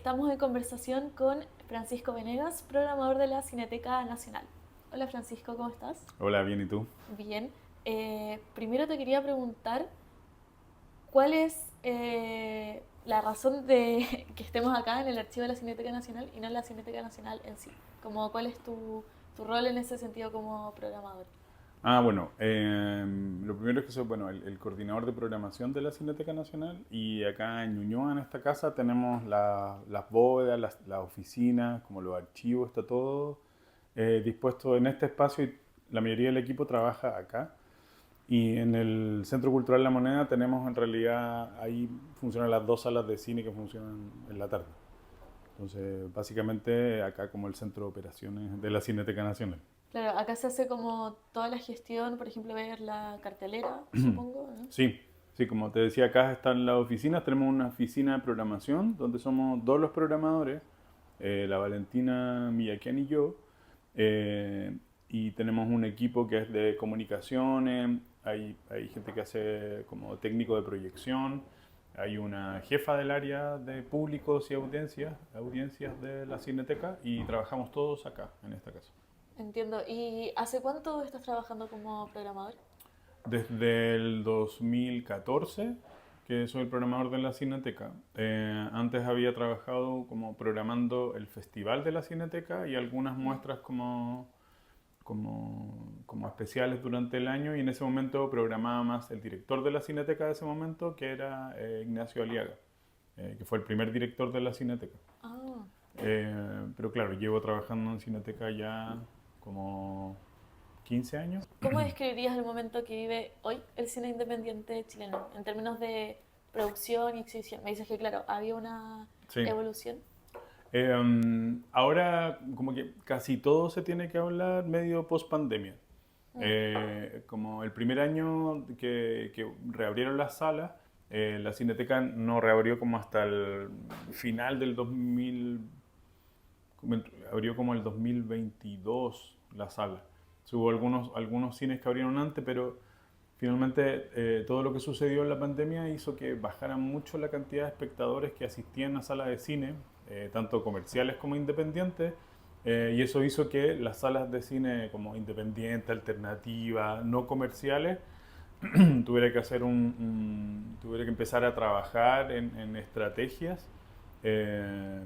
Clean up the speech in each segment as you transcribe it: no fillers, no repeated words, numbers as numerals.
estamos en conversación con Francisco Venegas, programador de la Cineteca Nacional. Hola Francisco, ¿cómo estás? Hola, bien, ¿y tú? Bien. Primero te quería preguntar, ¿cuál es la razón de que estemos acá en el archivo de la Cineteca Nacional y no en la Cineteca Nacional en sí? Como, ¿cuál es tu rol en ese sentido como programador? Bueno, lo primero es que soy, bueno, el coordinador de programación de la Cineteca Nacional y acá en Ñuñoa, en esta casa, tenemos las bóvedas, las oficinas, como los archivos, está todo dispuesto en este espacio y la mayoría del equipo trabaja acá. Y en el Centro Cultural La Moneda tenemos en realidad, ahí funcionan las dos salas de cine que funcionan en la tarde. Entonces, básicamente acá como el centro de operaciones de la Cineteca Nacional. Claro, acá se hace como toda la gestión, por ejemplo, ver la cartelera, supongo, ¿no? Sí, sí, como te decía, acá están las oficinas. Tenemos una oficina de programación donde somos dos los programadores, la Valentina Millaquian y yo. eh, y tenemos un equipo que es de comunicaciones, hay gente que hace como técnico de proyección, hay una jefa del área de públicos y audiencias de la Cineteca y trabajamos todos acá, en esta casa. Entiendo. ¿Y hace cuánto estás trabajando como programador? Desde el 2014 que soy el programador de la Cineteca. Antes había trabajado como programando el festival de la Cineteca y algunas muestras como especiales durante el año y en ese momento programaba más el director de la Cineteca de ese momento, que era Ignacio Aliaga, que fue el primer director de la Cineteca. Ah, Pero claro, llevo trabajando en Cineteca ya como 15 años. ¿cómo describirías el momento que vive hoy el cine independiente chileno en términos de producción y exhibición? Me dices que, claro, había una Sí. evolución. Ahora como que casi todo se tiene que hablar medio post pandemia. Mm, Como el primer año que reabrieron las salas, la Cineteca no reabrió como hasta el final del 2000, abrió como el 2022 la sala. Hubo algunos cines que abrieron antes, pero finalmente todo lo que sucedió en la pandemia hizo que bajara mucho la cantidad de espectadores que asistían a salas de cine, tanto comerciales como independientes, y eso hizo que las salas de cine como independientes, alternativas, no comerciales, tuviera que empezar a trabajar en estrategias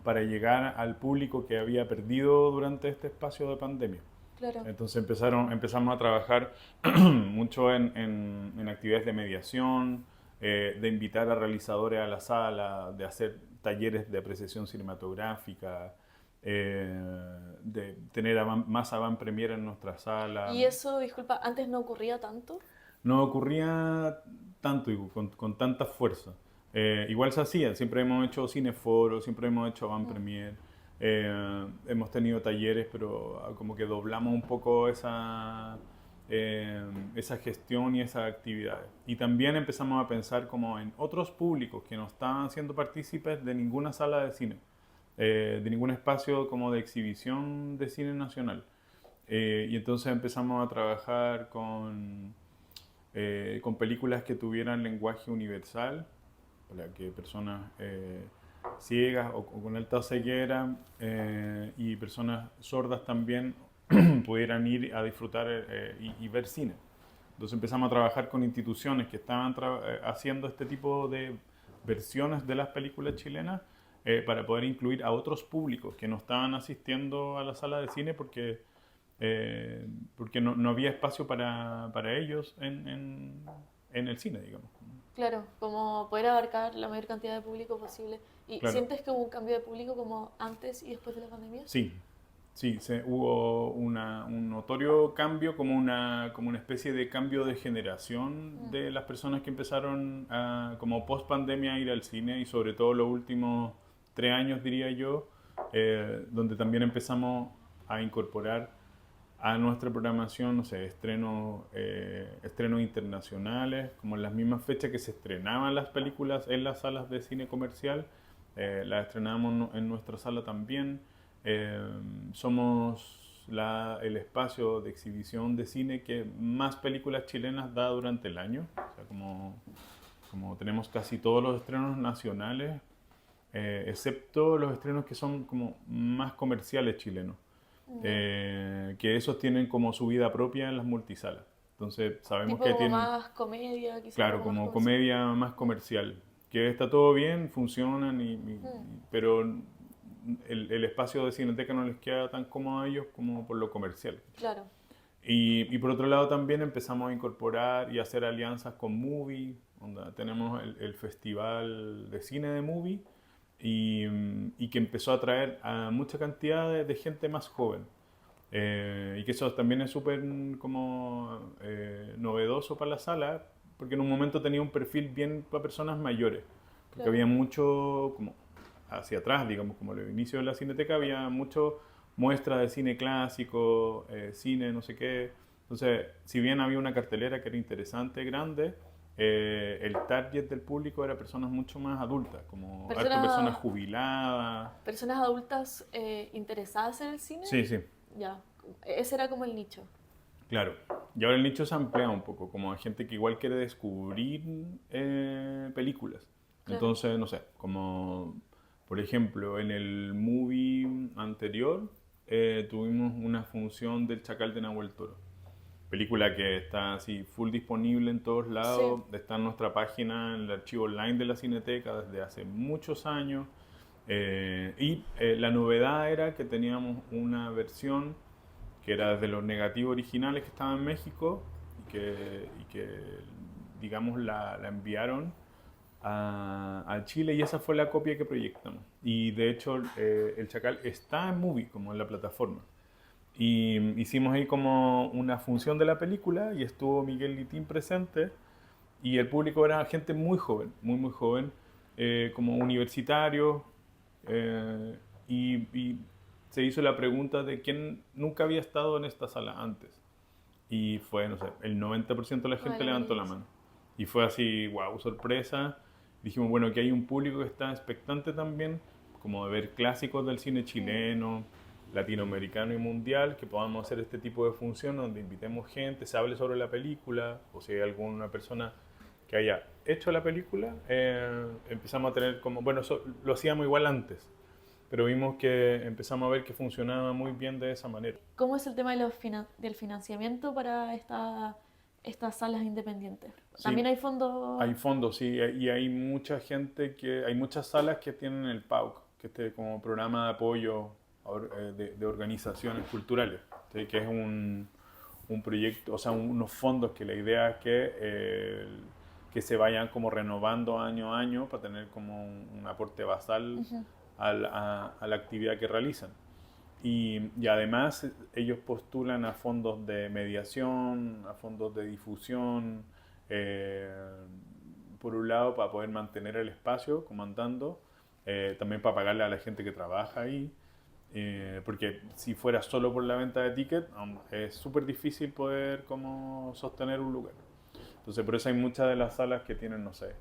para llegar al público que había perdido durante este espacio de pandemia. claro. Entonces empezamos a trabajar mucho en actividades de mediación, de invitar a realizadores a la sala, de hacer talleres de apreciación cinematográfica, de tener más avant premier en nuestra sala. Y eso, disculpa, antes no ocurría tanto. No ocurría tanto y con tanta fuerza. Igual se hacía, siempre hemos hecho cineforos, siempre hemos hecho avant Mm, premier, hemos tenido talleres, pero como que doblamos un poco esa gestión y esas actividades. Y también empezamos a pensar como en otros públicos que no estaban siendo partícipes de ninguna sala de cine, de ningún espacio como de exhibición de cine nacional. Y entonces empezamos a trabajar con películas que tuvieran lenguaje universal, para que personas ciegas o con alta ceguera y personas sordas también pudieran ir a disfrutar y ver cine. Entonces empezamos a trabajar con instituciones que estaban haciendo este tipo de versiones de las películas chilenas para poder incluir a otros públicos que no estaban asistiendo a la sala de cine porque no había espacio para ellos en el cine, digamos. claro, como poder abarcar la mayor cantidad de público posible. ¿Y Claro, sientes que hubo un cambio de público como antes y después de la pandemia? sí, sí, hubo un notorio cambio, como una especie de cambio de generación Mm, de las personas que empezaron como post pandemia a ir al cine y sobre todo los últimos 3 años, diría yo, donde también empezamos a incorporar a nuestra programación, no sé, estrenos internacionales, como en las mismas fechas que se estrenaban las películas en las salas de cine comercial, las estrenamos en nuestra sala también. Eh, Somos el espacio de exhibición de cine que más películas chilenas da durante el año. O sea, como tenemos casi todos los estrenos nacionales, excepto los estrenos que son como más comerciales chilenos, que esos tienen como su vida propia en las multisalas. Entonces sabemos Tipo que como tienen, más comedia, quizá un claro, poco más como comercial. comedia más comercial, que está todo bien, funcionan, Mm, pero el espacio de Cineteca no les queda tan cómodo a ellos como por lo comercial. claro, Y por otro lado también empezamos a incorporar y hacer alianzas con Movie, onda, tenemos el festival de cine de Movie y que empezó a atraer a mucha cantidad de gente más joven. Y que eso también es súper como novedoso para la sala, porque en un momento tenía un perfil bien para personas mayores, porque claro. había mucho, como hacia atrás, digamos, como el inicio de la Cineteca, había mucho muestras de cine clásico, cine no sé qué. Entonces, si bien había una cartelera que era interesante, grande, el target del público era personas mucho más adultas, como harto personas Personas, jubiladas. personas adultas interesadas en el cine, Sí, sí. ya. Ese era como el nicho. Claro. Y ahora el nicho se amplía un poco, como hay gente que igual quiere descubrir películas. Claro. Entonces, no sé, como por ejemplo en el movie anterior tuvimos una función del Chacal de Nahuel Toro. Película que está así full disponible en todos Sí. lados, está en nuestra página, en el archivo online de la Cineteca desde hace muchos años. La novedad era que teníamos una versión que era de los negativos originales que estaban en México y que digamos, la enviaron a Chile y esa fue la copia que proyectamos. Y de hecho, el Chacal está en Movie, como en la plataforma. Y hicimos ahí como una función de la película y estuvo Miguel Litín presente y el público era gente muy joven, muy muy joven, como universitarios, y se hizo la pregunta de quién nunca había estado en esta sala antes. Y fue, no sé, el 90% de la Ay, gente la levantó la belleza. mano. Y fue así, wow, sorpresa. Dijimos, bueno, que hay un público que está expectante también, como de ver clásicos del cine Mm. chileno, latinoamericano y mundial, que podamos hacer este tipo de función donde invitemos gente, se hable sobre la película, o si hay alguna persona que haya hecho la película, empezamos a tener como, bueno, eso lo hacíamos igual antes, pero vimos que empezamos a ver que funcionaba muy bien de esa manera. ¿Cómo es el tema de del financiamiento para estas salas independientes? También Sí, hay fondos. hay fondos, sí, y hay mucha gente hay muchas salas que tienen el PAUC, que este como programa de apoyo de organizaciones culturales, ¿sí? Que es un proyecto, o sea, unos fondos que la idea es que se vayan como renovando año a año para tener como un aporte basal Ujú. a la actividad que realizan. Y además ellos postulan a fondos de mediación, a fondos de difusión, eh, por un lado para poder mantener el espacio comandando, también para pagarle a la gente que trabaja ahí, porque si fuera solo por la venta de tickets es súper difícil poder como sostener un lugar. Entonces por eso hay muchas de las salas que tienen, no sé,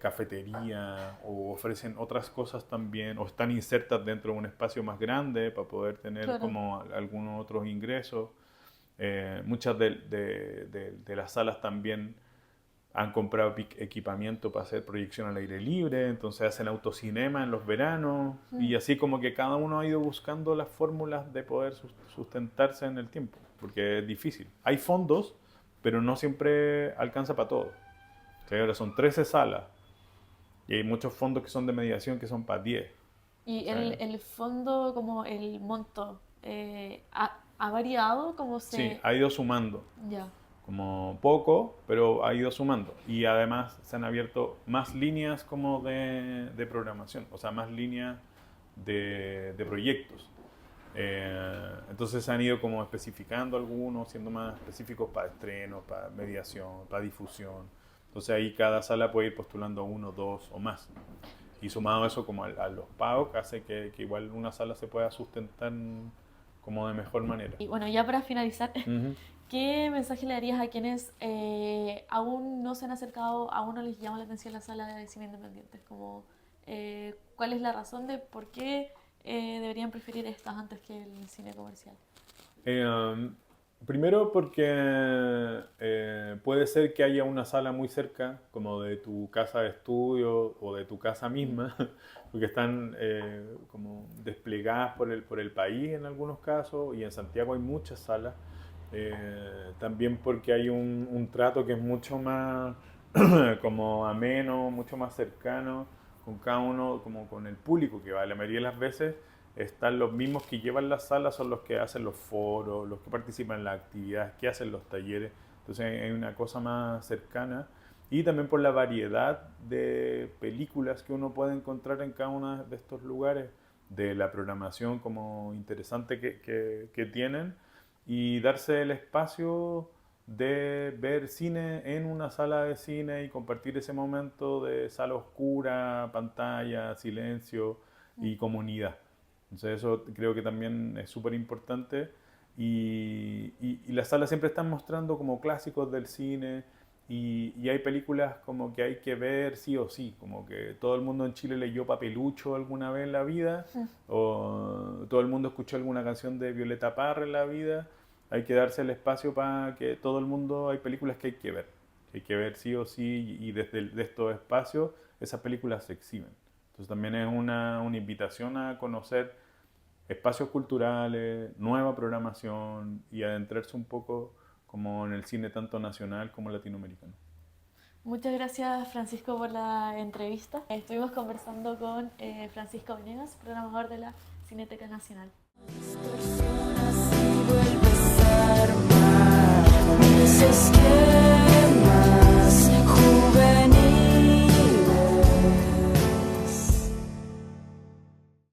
cafetería o ofrecen otras cosas también o están insertas dentro de un espacio más grande para poder tener Claro. como algunos otros ingresos. Muchas de las salas también han comprado equipamiento para hacer proyección al aire libre, entonces hacen autocinema en los veranos Mm. y así como que cada uno ha ido buscando las fórmulas de poder sustentarse en el tiempo, porque es difícil. Hay fondos, pero no siempre alcanza para todo. ¿Sí? Ahora son 13 salas y hay muchos fondos que son de mediación que son para 10. Y ¿Sí? el fondo, como el monto, ha variado, como Sí, se... ha ido sumando. Ya, Como poco, pero ha ido sumando. Y además se han abierto más líneas como de programación, o sea, más líneas de proyectos. Entonces se han ido como especificando algunos, siendo más específicos para estreno, para mediación, para difusión. Entonces ahí cada sala puede ir postulando uno, dos o más. Y sumado eso como a los pagos, hace que igual una sala se pueda sustentar como de mejor manera. y bueno, ya para finalizar, Ujú. ¿qué mensaje le darías a quienes aún no se han acercado, aún no les llama la atención la sala de cine independientes? Como, ¿cuál es la razón de por qué deberían preferir estas antes que el cine comercial? Eh, Primero porque puede ser que haya una sala muy cerca, como de tu casa de estudio o de tu casa misma, porque están como desplegadas por el país en algunos casos, y en Santiago hay muchas salas. También porque hay un trato que es mucho más como ameno, mucho más cercano con cada uno, como con el público que va. La mayoría de las veces están los mismos que llevan las salas, son los que hacen los foros, los que participan en las actividades, que hacen los talleres. Entonces hay una cosa más cercana. Y también por la variedad de películas que uno puede encontrar en cada uno de estos lugares, de la programación como interesante que tienen, y darse el espacio de ver cine en una sala de cine y compartir ese momento de sala oscura, pantalla, silencio y comunidad. Entonces eso creo que también es súper importante, y las salas siempre están mostrando como clásicos del cine, y hay películas como que hay que ver sí o sí, como que todo el mundo en Chile leyó Papelucho alguna vez en la vida, o todo el mundo escuchó alguna canción de Violeta Parra en la vida. Hay que darse el espacio para que todo el mundo, hay películas que hay que ver sí o sí, y desde de estos espacios esas películas se exhiben. Entonces también es una invitación a conocer espacios culturales, nueva programación, y adentrarse un poco como en el cine tanto nacional como latinoamericano. Muchas gracias, Francisco, por la entrevista. Estuvimos conversando con Francisco Venegas, programador de la Cineteca Nacional. Personas y vuelves a armar. Dices que